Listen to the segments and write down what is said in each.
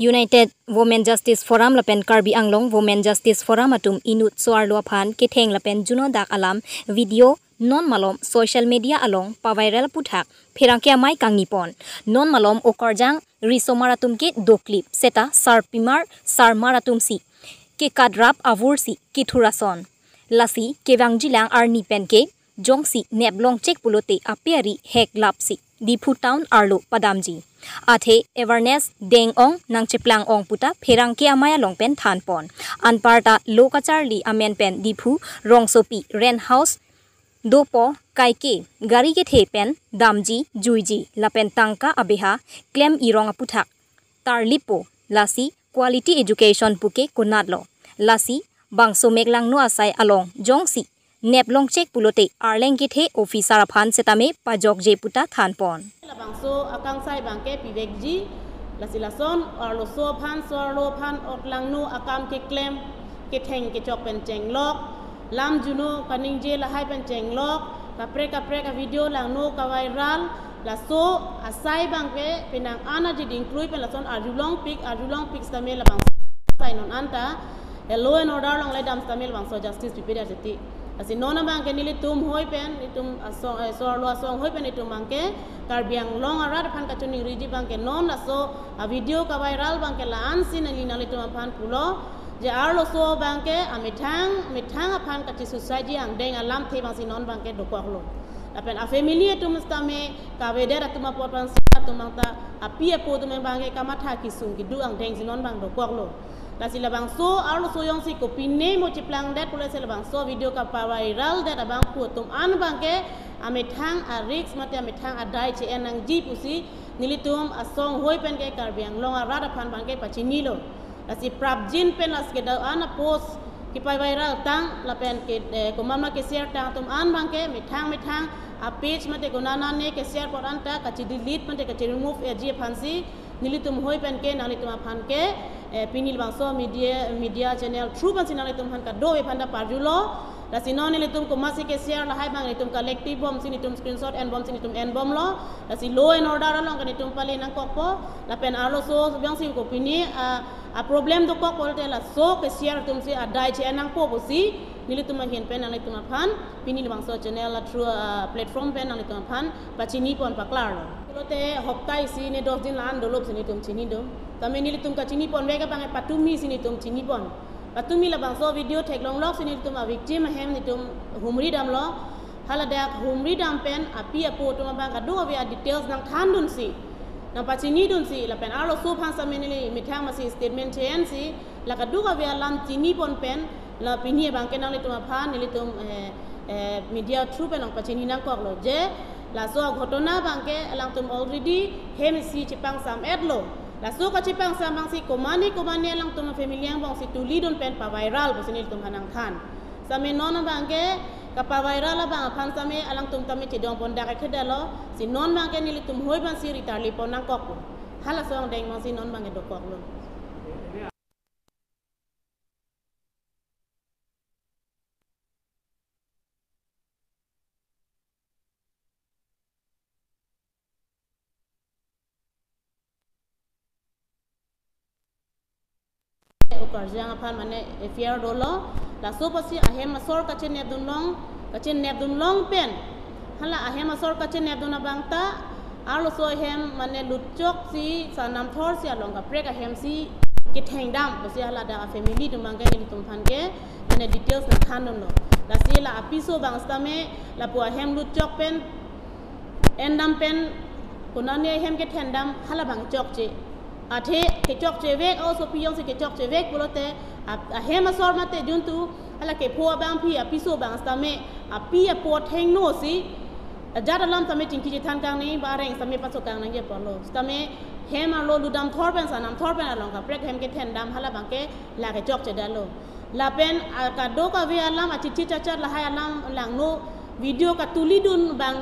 United Women Justice Forum lapen Karbi Anglong Women Justice Forum atum inut soar luaphan ketheng lapen juno dak alam video non malom social media along pa viral puthak phirangke mai kangnipon non malom okarjang risomaratum ke do clip seta sarpimar sarmaratum si ke kadrap avursi ki thurason lasi kewangjilang arni penke jongsi neblong check pulote apiari hek lapsi dipu town arlo padamji athe awareness deng ong nang cheplang ong puta pherang ke amaya longpen than pon anparta lokacharli amen pen dipu rongsopi ren house dopo kaike gari ke the pen damji juiji lapen tangka abeha claim irong aputhak tarlipo lasi quality education puke kunadlo lasi bangso meglang no asai along jongsi neblong check pulote arleng ke the officer aphan setame pajok je puta than pon bangso akang sai bangke pivekji lasilason arlo so phan sorlo phan otlang nu akam ke claim ke theng ke chok pen cheng lok lam juno kaning je la hai pen cheng lok kapre ka video lang no ka viral la so asai bangke penang ana ji ding klui pen lason arjulong pic stamel la bang sai non anta hello and order long le dam stamel bang so justice prepare jati asi nona bangke nili tum hoi pen itum sorlo asong hoi pen itum bangke karbiang long arad phan ka chuning riji bangke non la so a video ka viral bangke la ansin ali nali tum phan pulo je arlo so bangke amithang aphan ka chi society ang deng alam the bang si non bangke do kwaklo apen a family tum stame ka vedera tum pot pan tum mangta apia po tum bangke kamatha kisung ki du ang deng si non bang do kwaklo la sila bang so arlo so yong si ko pinne mo chiplang dat pula sila bang so video ka pa viral dat abang pu tum an bangke amithang a rix mate amithang a dai che enang ji pusi nilitum asong hoi pen ke karbiang long arada phan bangke pachinilo asi prabjin pen as ke da ana post ki pai viral tang la pen ke ko mama ke share tang tum an bangke mithang a page mate ko nana ne ke share por anta ka chi delete mate ka chi remove e ji phansi nilitum hoi pen ke nalitum phan ke pinil bangso media channel through ban sinalitum phan ka do e phanda parjulo la sinon nilitum ko masi ke share la hai bang nilitum collective bomb sinitum screenshot and bomb sinitum n bomb lo la si law and order long kanitum pali nang kokpo la pen arlo so byang si ko pini a problem do kokpo te la so ke share tum si a dai che nang po si nilitum hen pen nalitum phan pinil bangso channel la through platform pen nalitum phan pachini pon paklar lo lote hokkai si ne 10 din lan dolop sinitum chini do tame nilitum ka chini pon vega bang patumi sinitum chini pon patumi la bang so video thek long lok sinitum a victim hem nitum humri dam lo hala dak humri dam pen api apo to bang ka do avia details nang than dun si nang pachini dun si la pen arlo so phan samenili mithang masi statement chen si la ka do avia lam chini pon pen la pinie bang ke nang litum phan nilitum media through pen nang pachini nang kok lo je la so ghotona bangke alang tum already hem si chipang sam edlo la so ka chipang sam bang si komani alang tum family yang bang si tuli don pen pa viral bo sinil tum hanang than same non bangke ka pa viral bang phan same alang tum tami ti dong pon daka khedalo si non bangke nil tum hoi ban si ritarli pon nang kok hala so deng bang si non bangke do kok lo karjang aphan mane fair dolo la so pasi ahem masor ka chen ne dun long pen hala ahem masor ka chen ne dun bangta arlo so hem mane lutchok si sanam thor si along ka prek ahem si ke theng dam pasi hala da family dum bangke ni tum phan ke mane details na khan no la si la apiso bang stame la pu ahem lutchok pen endam pen kunane hem ke thendam hala bang chok che athe ke chok chevek also piyong se ke chok chevek pulote a hema sor mate juntu ala ke pho bang phi a piso bang stame a pi a pot heng no si jada lam tame tin ki than kang ni ba reng same paso kang nang ye polo stame hema lo ludam thor pen sanam thor pen along ka prek hem ke then dam hala bang ke la ke chok che dalo la pen ka do ka vi alam a chichi chachat la hai alam lang no video ka tulidun bang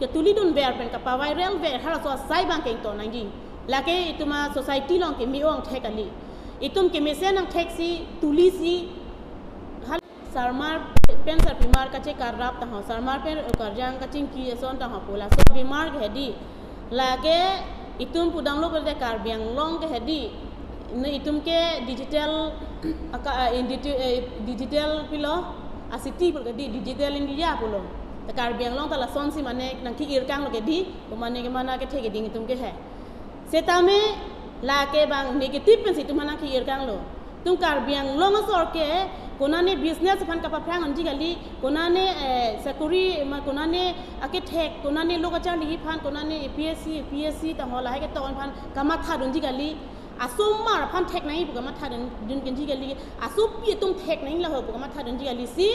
ka tulidun ver pen ka pa viral ver hala so sai bang ke to nang ji lake ituma society long ke miong thekali itum ke mesen ang theksi tulisi hal sarmar pen sar bimar ka che karap ta ho sarmar pen karjang ka ching ki son ta ho pola so bimar ke hedi lake itum pudang lo berde karbiang long ke hedi itum ke digital digital pilo asiti pul di digital India pulo ta Karbiang long ta la son si mane nang ki ir kang lo ke di mane ke mana ke the ke ding itum ke hai setame la ke bang negative pen si tum mana ki ir kang lo tum Karbiang long asor ke konane business fan ka paprang anji gali konane sakuri ma konane architect konane lokacha li fan konane PSC ta hola hai ke ton fan kama tha dunji gali asumar fan tek nai buka matha dun kenji gali asup pi tum tek nai la ho buka matha dun ji gali si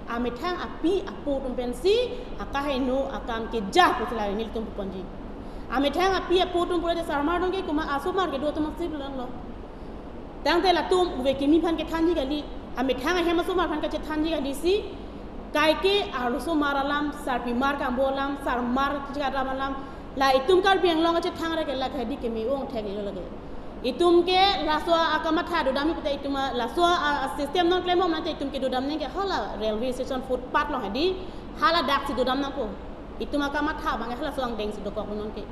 ametang api apo tum pensi akahai no akam ke jah putla ni tum ponji ametang api apo tum pura de sarmar dun ke kuma asumar ke do tum sip lan lo tang te la tum uve ke mi fan ke than ji gali ametang he ma sumar fan ke than ji gali si kai ke aruso maralam sarpi mar ka bolam sar mar ji ka malam la itum Karbiang long ke thang ra ke la khadi ke mi ong thek lo lage itum ke laswa akamatha do dami pata itum laswa system non claim mom nate itum ke do dam ne ke hala railway station footpath lo hadi hala dak si do dam na ko itum akamatha bang hala soang deng si do ko non ke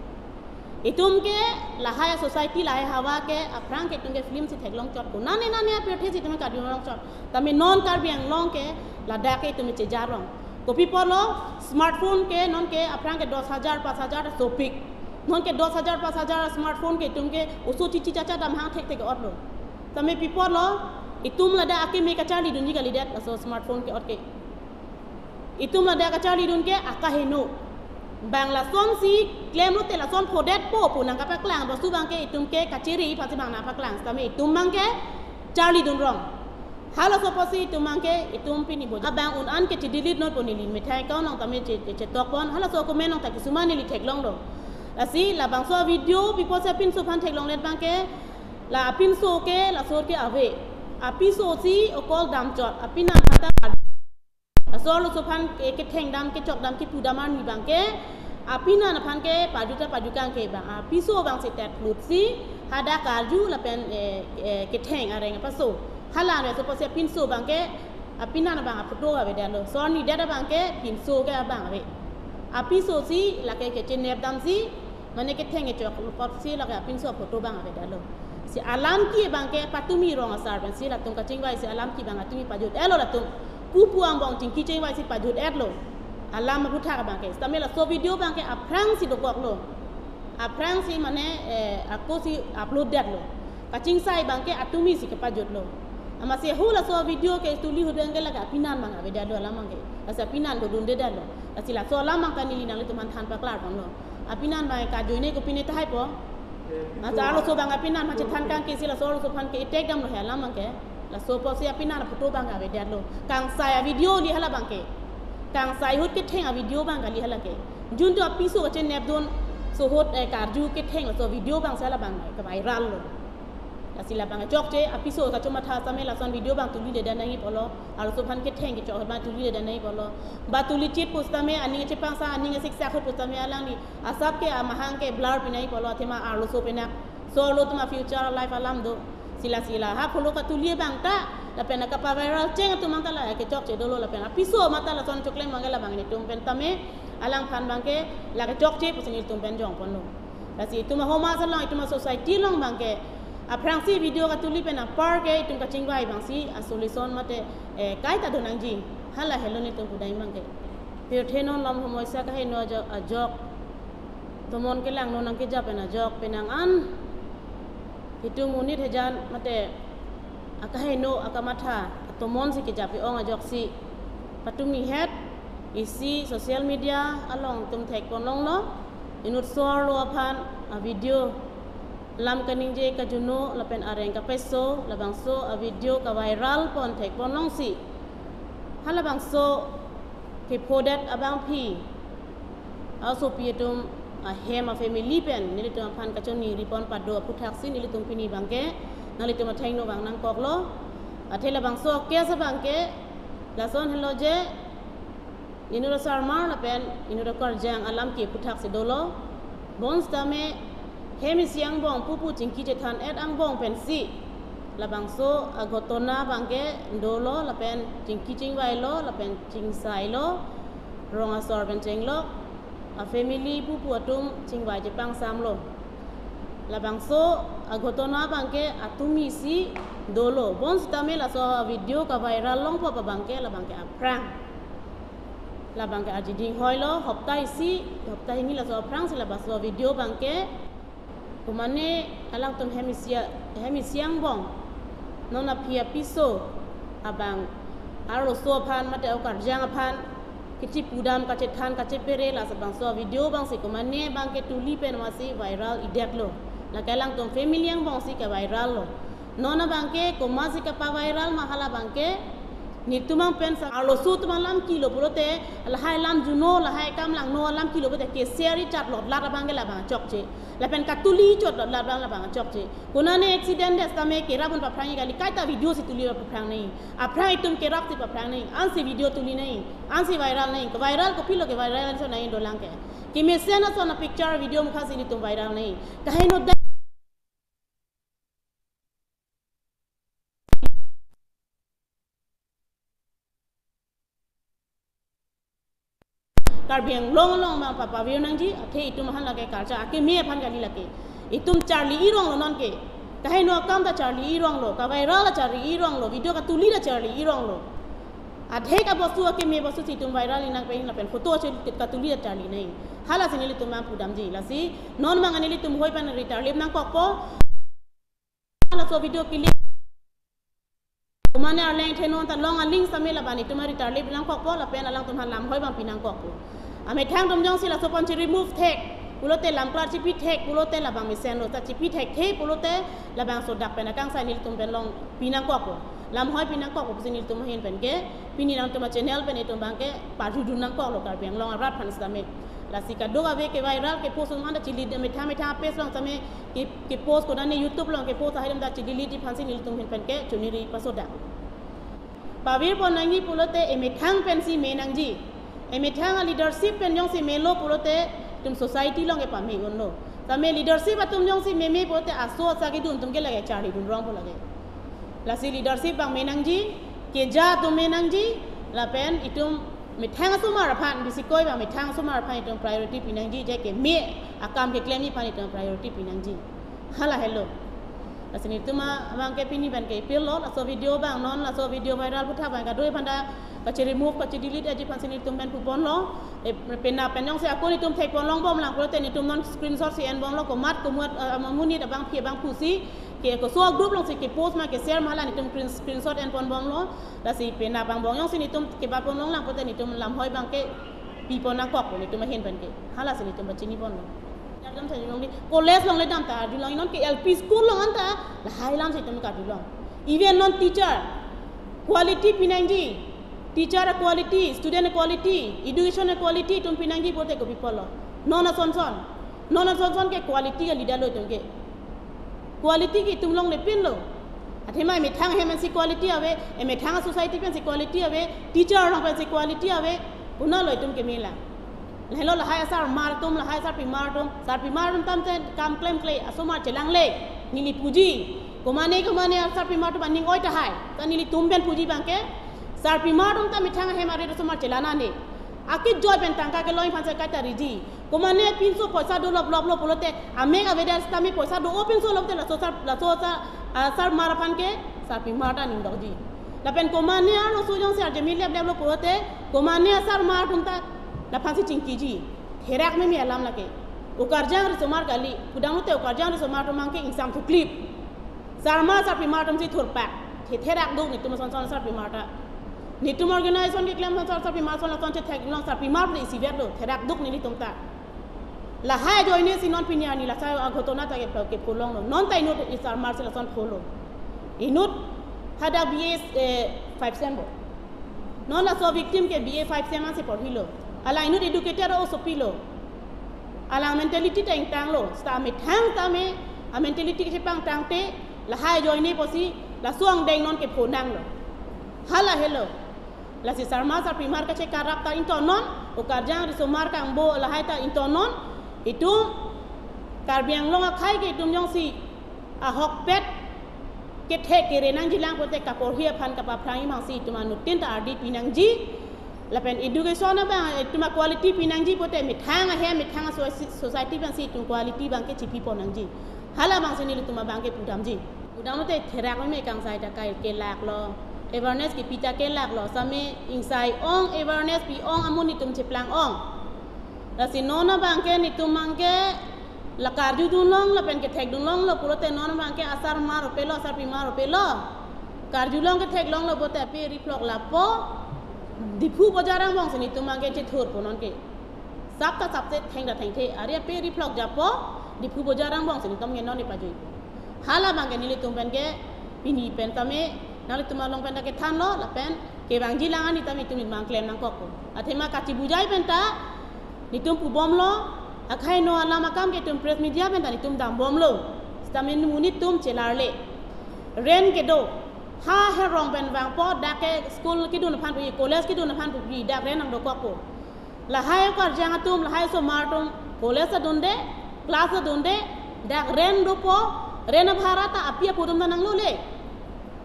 itum ke lahaya society lahaya hawa ke aprang ke itum ke film si theklong chot ko nane apir the si itum ka do long chot tami non Karbiang long ke la dak ke itum che jarong ko people lo smartphone ke non ke aprang ke 10,000 5,000 topik non ke 10,000 5,000 smartphone ke itum ke usu cici caca dam hang tek tek ot lo tame people lo itum la da ake me kacali dun ji gali dat so smartphone ke ot ke itum la da kacali dun ke akaheno bangla son si claim lo te la son podet po pu nang ka paklang bo su bang ke itum ke kaciri pasi bang na paklang tame itum bang ke cali dun rong hala so posi itum bang ke itum pini bo abang un an ke ti delete not ponili mithai ka nong tame che tok pon hala so comment nong ta kisumani li tek long lo asi la bang so video people se pin so pan thek long let bang ke la pin so ke la so ke ave api so si okol dam chot apina hata la so lo so pan ke theng dam ke chok dam ke pu daman mi bang ke apina na pan ke pajukan ke bang api so bang se tat lut si hada kaju la pen ke theng are nga paso hala ne so pose pin so bang ke apina na bang apto ave dalo so ni dada bang ke pin so ke bang ave api so si la ke chenep dam si mane ke thenge chok pot si la ka pin so photo bang ave dalo si alam ki bang ke patumi rong asar ban si la tung ka chingwai si alam ki bang atumi pajut elo la tung pu ang bong ting ki chingwai si pajut et lo alam ma putha ka bang ke stamela so video bang ke aprang si do gok lo aprang si mane ako si upload dat lo ka chingsai bang ke atumi si ka pajut lo ama si hula so video ke tuli hu bang ke la ka pinan bang ave dalo alam bang ke asa pinan do dun de dalo asila so alam bang kanili nang le tuman than pa klar bang lo apinan bang ka joine ko pine tai po asa lo so bang apinan ma chan kang ke sila so lo so pan ke tek dam lo he lam bang ke la so po si apinan photo bang ave dalo kang sai video li hala bang ke kang sai hut ke theng video bang gali hala ke jun to api so chen nep don so hot karju ke theng so video bang sala bang ka viral lo asila bang jok je api so ka choma tha samela son video bang tuli de danai polo alo so pan ke theng ke chok ba tuli de danai polo ba tuli chit pustame ani che pang sa ani nge sik sa khot pustame alang ni asap ke amahang ke blur pinai polo thema alo so pena so lo tuma future life alam do sila ha polo ka tuli bang ta la pena ka pa viral cheng tu mang ta la ke chok che do lo la pena api so mata la son chokle mangala bang ni tum pen tame alang phan bang ke la ke chok che pusing tum pen jong pon lo la si tuma homa sa long tuma society long bang ke aprang si video ka tuli pena par ke tum ka chingwai bang si a solution mate kai ta donang ji hala hello ni tum budai mang ke pir thenon lam homoi sa ka he no jok tomon ke lang no nang ke ja pena jok penang an hitung unit hejan mate aka he no aka matha tomon si ke ja pe ong a jok si patumi het isi social media along tum thek kon long lo inut sor lo phan a video lam kaning je ka juno la pen areng ka peso la bang so a video ka viral pon thek pon long si hala bang so ke podet abang pi also pi tum a hem a family pen ni tum phan ka choni ri pon pado puthak si ni tum pini bang ke nali tum thaing no bang nang kok lo a thela bang so ke sa bang ke la son hello je inura sarmar la pen inura kor jang alam ki puthak si dolo bons tame hemi siang bong pupu chingki je than et ang bong pen si la bang so agotona bang ke dolo la pen chingki chingwai lo la pen chingsai lo rong asor pen cheng lo a family pupu atum chingwai je pang sam lo la bangso agotona bangke atumi si dolo bon stame la so video ka viral long pa bangke la bangke aprang la bangke ajiding hoilo hoptai si hoptai ni la so aprang si la baso video bangke kumane alang tum hemisiang bong nona pia piso abang aro so phan mate au karjang phan kici pudam kace than kace pere la sabang so video bang si kumane bangke tuli pen masi viral idet lo la kalang tum family yang bang si ka viral lo nona bangke kumasi ka pa viral mahala bangke ni tumang pen sa aro so tumang lam kilo pulote la hai lam juno la hai kam lang no lam kilo pulote ke seri chat lot la bangke la bang chokche la pen katuli chot lot la bang chokche kunane accident des tame ke rabun pa prangi gali kaita video si tuli pa prang nei a prang tum ke rap si pa prang nei an si video tuli nei an si viral nei ko viral ko pilo ke viral so nei do lang ke me sena so na picture video mukha si ni tum viral nei kahe no karbiang long ma papa view nang ji athe itum han lage karcha ake me phan gali lage itum charlie irong lo non ke kahai no kam ta charlie irong lo ka viral la charlie irong lo video ka tuli la charlie irong lo athe ka bostu ake me bostu si tum viral inang pe na pen photo che ka tuli la charlie nei hala sinili tum ma pudam ji la si non ma ngani tum hoi pan retar lep nang kok po hala so video clip kumane arleng thenon ta long a link samela bani tumari tar lep nang kok po la pen alang tum han lam hoi bang pinang kok po ame thang dom jong sila so pon chi remove tag pulote lam klar chi pi tag pulote la bang mi sen lo ta chi pi tag the pulote la bang so dak pen akang sa nil tum pen long pinang kok po lam hoi pinang kok po sinil tum hen pen ke pini nang tum channel pen etum bang ke pa du nang kok lo kar biang long rat phan same la sika doga ve ke viral ke post nganda chi lid me tha page long same ke post ko dane youtube long ke post haidam da chi delete phan sinil tum hen pen ke chuniri pasoda pavir pon nangi pulote eme thang pen si me nang ji eme thang leadership pen jong si melo pulote tum society long e pa me on lo tame leadership atum jong si me pulote aso sa ki dun tum ke lage chari dun rong lage la si leadership bang me nang ji ke ja tum me nang ji la pen itum me thang asuma ra phan bisi koi ba me thang asuma ra phan itum priority pinang ji je ke me akam ke claim ni phan itum priority pinang ji hala hello la sini tuma bang ke pini ban ke pil lo la so video bang non la so video viral putha bang ka doi phanda ka che remove ka che delete aji phan sini tum ban pu pon lo e pena pen jong se akoni tum thek pon long bom lang ko te ni tum non screenshot si en bom lo ko mat ko muat mamuni da bang phie bang pusi ke ko so group long se ke post ma ke share ma la ni tum screenshot en pon bom lo la si pena bang bong jong sini tum ke ba pon long lang ko te ni tum lam hoi bang ke pi pon na kok ni tum hen ban ke hala sini tum ba chini pon lo dam sa long ni college long le dam ta du long non ke LP school long anta la hai lam se tum ka du long even non teacher quality pinangi teacher quality student quality education quality tum pinangi bote ko people lo non son ke quality ga leader lo tum ke quality ki tum long le pin lo athe mai me thang he man si quality ave e me thang society pen si quality ave teacher long pen si quality ave una lo tum ke mila hello la hai sar mar tum la hai sar pi mar tum tam te kam claim asoma chelang le nili puji komane sar pi mar tum aning oi ta hai ta nili tum ben puji bangke sar pi mar tum ta mithang he mare asoma chelana ne akit joy ben tangka ke loi phanse kaita riji komane pinso poisa do lob polote ame ga vedas tami poisa do open so lobte la so sar mar phan ke sar pi mar ta ning doji la pen komane aro so jong sar jemil lab lo polote komane sar mar tum ta la phansi chingki ji therak me alam lake ukarjang ri somar gali kudamu te ukarjang ri somar to mangke insam to clip sarma sar pi mar tum si thur pa therak do ni tum son sar pi mar ta ni tum organization ke claim sar pi mar son la son che thek long sar pi mar ri si ver do therak duk ni tum ta la hai join ni si non pinya ni la sa agotona ta ke polong no non tai no sar mar si la son polo inut hada BS 5 sembo non la so victim ke BA 5 sem si por hilo ala inut educator o sopilo ala mentality tang lo sta me thang ta me a mentality ke pang tang te la hai join ni posi la suang deng non ke phonang lo hala hello la si sarma sar primar ka che karak ta into non o karjang ri somar ka ambo la hai ta into non itu karbiang long a khai ke tum jong si a hok pet ke the ke renang jilang pote ka por hia phan ka pa prangi mang si tumanu tin ta ardi pinang ji lapen education na ba tuma quality pinang ji pote mi thang a he mi thang society ban si tum quality bang ke chipi ponang ji hala bang sini lu tuma bang ke pudam lu te therak me kang sai ta kai ke lak lo awareness ki pita ke lak lo same insai ong awareness pi ong amuni tum cheplang ong la si nona bang ke ni tum mang ke la karju dun long la pen ke thek dun long lo purote nona bang ke asar maro pelo asar pi maro pelo karju long ke thek long lo bote pe riplok la po dipu bojarang bang sini tum mang ke che thur ponon ke sap ta sap te theng da theng the are pe riplok japo dipu bojarang bang sini tom nge non ni pajui hala bang ke ni tum pen ke pini pen tame nali tuma long pen ke than lo la pen ke bang ji lang ani tami tum mang klem nang kok athema ka ci bujai pen ta ni tum pu bom lo akhai no ala makam ke tum press media pen ta ni tum dam bom lo stamin muni tum chelar le ren ke do ha he rong pen bang po da ke school ki dun phan pu college ki dun phan pu bi da ren nang do kok ko la hai ko jang tum la hai so mar tum college dunde class dunde da ren do po ren bharata apia pu tum nang lo le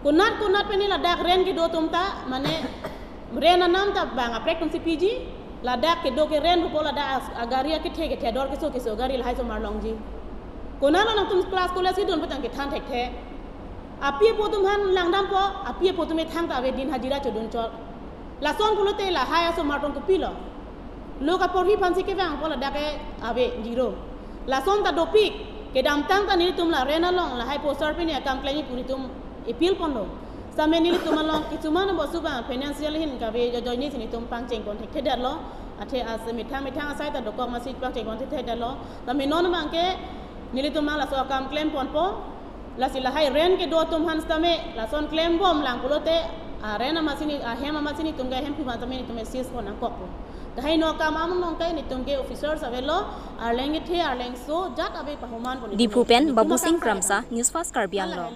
kunat pe ni la dak ren ki do tum ta mane ren nam ta bang aprek tum CPG la dak ke do ke ren ko la da agaria ke the dor ke so gari la hai so mar long ji kunat nang tum class college ki don patang ke than thek the apia po tum han lang dam po apia po tum thang ta ve din hajira chodon chor la son pulote la hai so mar ton ko pilo lo ka por hi phansi ke bang po la dak ke ave jiro la son ta do pik ke dam tang ta ni tum la ren long la hai poster pe ni akam klani puni tum appeal pondo same ni tum long kisumana bosu ba financial hin ka ve jo ni sini tum pang cheng kon the dat lo athe as mithang asai ta dokok masih pang cheng kon the dat lo same non bang ke ni tum la so akam claim pon po la sila hai ren ke do tum han same la son claim bom lang pulote a ren masini a hema masini tum ga hem pu ma tame ni tum sis pon ang kok dahai no kam am nong kai ni tum ke officers avelo arleng the arleng so jat ave pahuman pon Dipu pen Babu Singh Kramsa News Fast Karbi Anglong.